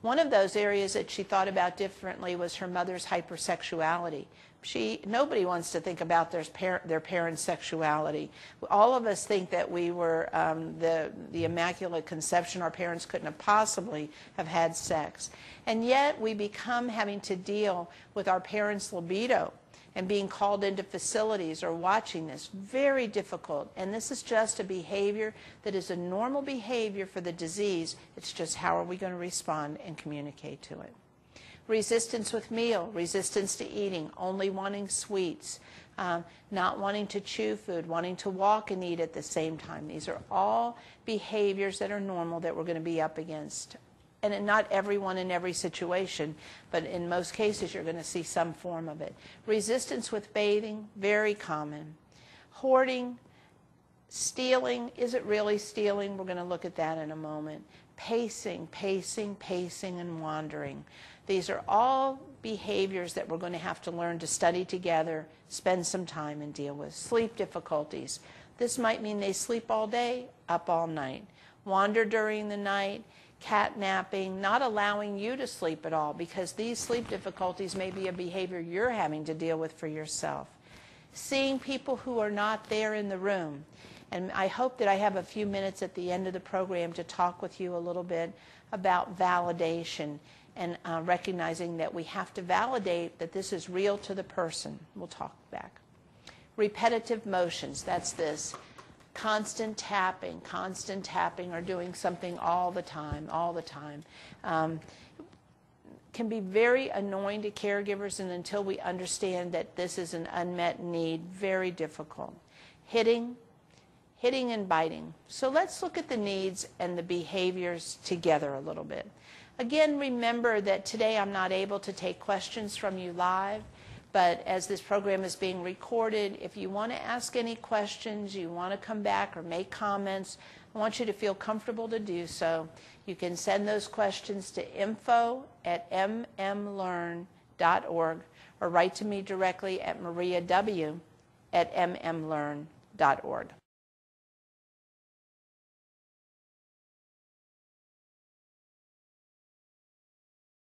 One of those areas that she thought about differently was her mother's hypersexuality. Nobody wants to think about their parents' sexuality. All of us think that we were the Immaculate Conception. Our parents couldn't have possibly have had sex. And yet we become having to deal with our parents' libido and being called into facilities or watching this. Very difficult. And this is just a behavior that is a normal behavior for the disease. It's just how are we going to respond and communicate to it. Resistance with meal, resistance to eating, only wanting sweets, not wanting to chew food, wanting to walk and eat at the same time. These are all behaviors that are normal that we're going to be up against. And not everyone in every situation, but in most cases you're going to see some form of it. Resistance with bathing, very common. Hoarding, stealing, is it really stealing? We're going to look at that in a moment. Pacing, and wandering. These are all behaviors that we're going to have to learn to study together, spend some time and deal with. Sleep difficulties. This might mean they sleep all day, up all night. Wander during the night, cat napping, not allowing you to sleep at all because these sleep difficulties may be a behavior you're having to deal with for yourself. Seeing people who are not there in the room. And I hope that I have a few minutes at the end of the program to talk with you a little bit about validation and recognizing that we have to validate that this is real to the person. We'll talk back. Repetitive motions, that's this. Constant tapping or doing something all the time, can be very annoying to caregivers, and until we understand that this is an unmet need, very difficult. Hitting and biting. So let's look at the needs and the behaviors together a little bit. Again, remember that today I'm not able to take questions from you live, but as this program is being recorded, if you want to ask any questions, you want to come back or make comments, I want you to feel comfortable to do so. You can send those questions to info@mmlearn.org or write to me directly at mariaw@mmlearn.org.